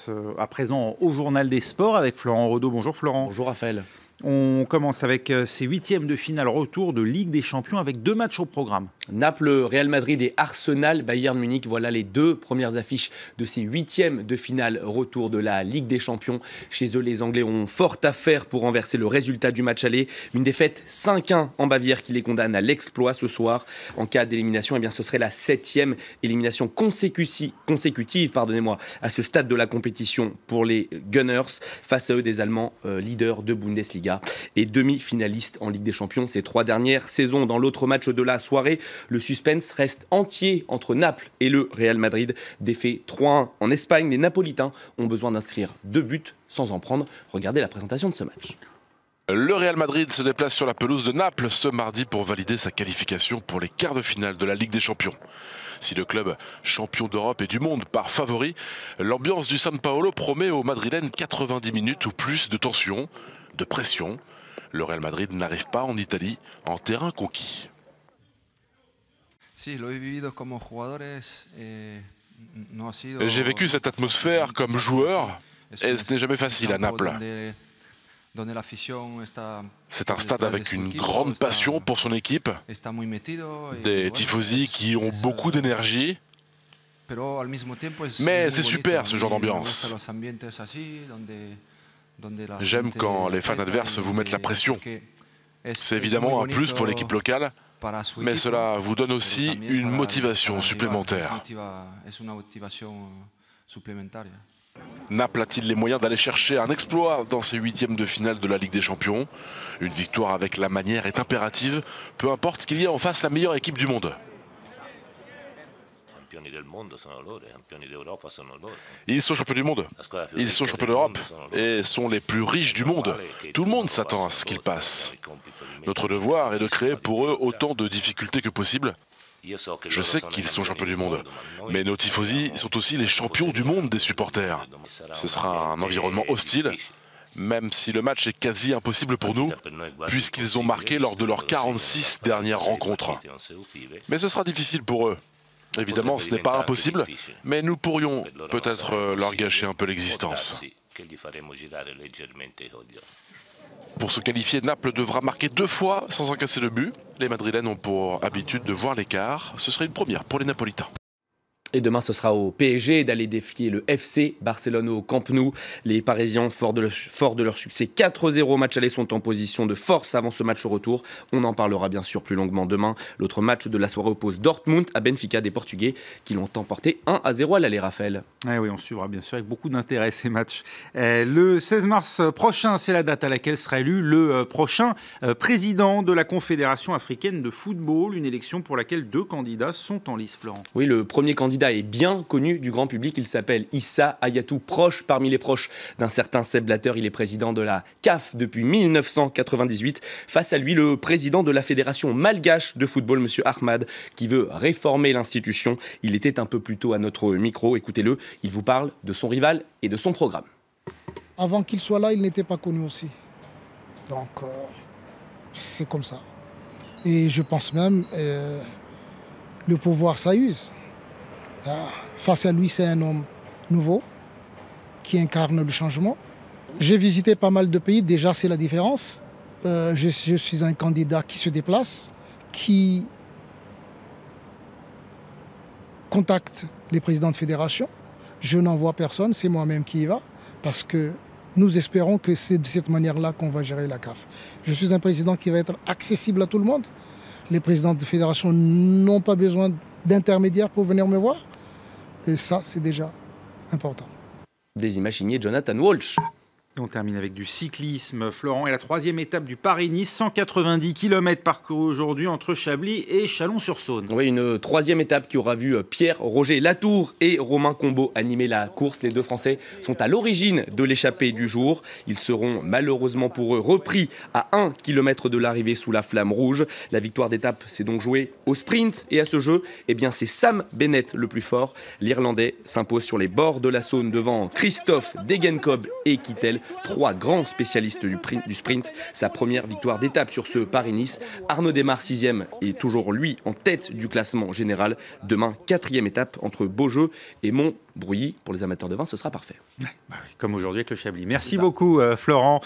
passe à présent au Journal des Sports avec Florent Redeau. Bonjour Florent. Bonjour Raphaël. On commence avec ces huitièmes de finale retour de Ligue des Champions avec 2 matchs au programme. Naples, Real Madrid et Arsenal, Bayern Munich, voilà les 2 premières affiches de ces huitièmes de finale retour de la Ligue des Champions. Chez eux, les Anglais ont fort à faire pour renverser le résultat du match aller. Une défaite 5-1 en Bavière qui les condamne à l'exploit ce soir. En cas d'élimination, eh bien, ce serait la 7e élimination consécutive à ce stade de la compétition pour les Gunners. Face à eux, des Allemands leaders de Bundesliga et demi-finalistes en Ligue des Champions ces 3 dernières saisons. Dans l'autre match de la soirée, le suspense reste entier entre Naples et le Real Madrid. Défait 3-1 en Espagne, les Napolitains ont besoin d'inscrire 2 buts sans en prendre. Regardez la présentation de ce match. Le Real Madrid se déplace sur la pelouse de Naples ce mardi pour valider sa qualification pour les quarts de finale de la Ligue des Champions. Si le club champion d'Europe et du monde part favori, l'ambiance du San Paolo promet aux Madrilènes 90 minutes ou plus de tension, de pression. Le Real Madrid n'arrive pas en Italie en terrain conquis. J'ai vécu cette atmosphère comme joueur et ce n'est jamais facile à Naples. C'est un stade avec une grande passion pour son équipe, des tifosi qui ont beaucoup d'énergie. Mais c'est super ce genre d'ambiance. J'aime quand les fans adverses vous mettent la pression. C'est évidemment un plus pour l'équipe locale, mais cela vous donne aussi une motivation supplémentaire. Naples a-t-il les moyens d'aller chercher un exploit dans ces huitièmes de finale de la Ligue des Champions? Une victoire avec la manière est impérative, peu importe qu'il y ait en face la meilleure équipe du monde. Ils sont champions du monde, ils sont champions d'Europe et sont les plus riches du monde. Tout le monde s'attend à ce qu'ils passent. Notre devoir est de créer pour eux autant de difficultés que possible. Je sais qu'ils sont champions du monde, mais nos tifosi sont aussi les champions du monde des supporters. Ce sera un environnement hostile, même si le match est quasi impossible pour nous, puisqu'ils ont marqué lors de leurs 46 dernières rencontres. Mais ce sera difficile pour eux. Évidemment, ce n'est pas impossible, mais nous pourrions peut-être leur gâcher un peu l'existence. Pour se qualifier, Naples devra marquer 2 fois sans encaisser de but. Les Madrilènes ont pour habitude de voir l'écart. Ce serait une première pour les Napolitains. Et demain, ce sera au PSG d'aller défier le FC Barcelone au Camp Nou. Les Parisiens, forts de leur succès 4-0 au match aller, sont en position de force avant ce match au retour. On en parlera bien sûr plus longuement demain. L'autre match de la soirée oppose Dortmund à Benfica, des Portugais qui l'ont emporté 1-0 à l'aller, Raphaël. Oui, on suivra bien sûr avec beaucoup d'intérêt ces matchs. Le 16 mars prochain, c'est la date à laquelle sera élu le prochain président de la Confédération africaine de football. Une élection pour laquelle 2 candidats sont en lice, Florent. Oui, le premier candidat est bien connu du grand public. Il s'appelle Issa Hayatou, parmi les proches d'un certain Sepp Blatter. Il est président de la CAF depuis 1998. Face à lui, le président de la Fédération malgache de football, M. Ahmad, qui veut réformer l'institution. Il était un peu plus tôt à notre micro. Écoutez-le, il vous parle de son rival et de son programme. Avant qu'il soit là, il n'était pas connu aussi. Donc, c'est comme ça. Et je pense même le pouvoir, ça use. Face à lui, c'est un homme nouveau qui incarne le changement. J'ai visité pas mal de pays, déjà c'est la différence. Je suis un candidat qui se déplace, qui contacte les présidents de fédération. Je n'envoie personne, c'est moi-même qui y va, parce que nous espérons que c'est de cette manière-là qu'on va gérer la CAF. Je suis un président qui va être accessible à tout le monde. Les présidents de fédération n'ont pas besoin d'intermédiaires pour venir me voir. Et ça, c'est déjà important. Des images signées Jonathan Walsh. On termine avec du cyclisme, Florent, et la 3e étape du Paris-Nice, 190 km parcourus aujourd'hui entre Chablis et Chalon-sur-Saône. Oui, une 3e étape qui aura vu Pierre-Roger Latour et Romain Combaud animer la course. Les 2 Français sont à l'origine de l'échappée du jour. Ils seront malheureusement pour eux repris à 1 km de l'arrivée sous la flamme rouge. La victoire d'étape s'est donc jouée au sprint et à ce jeu, eh bien, c'est Sam Bennett le plus fort. L'Irlandais s'impose sur les bords de la Saône devant Christophe Degenkolb et Kittel. 3 grands spécialistes du sprint. Sa première victoire d'étape sur ce Paris-Nice. Arnaud Démare, 6e, est toujours lui en tête du classement général. Demain, 4e étape entre Beaujeu et Montbrouilly. Pour les amateurs de vin, ce sera parfait. Comme aujourd'hui avec le Chablis. Merci beaucoup, Florent.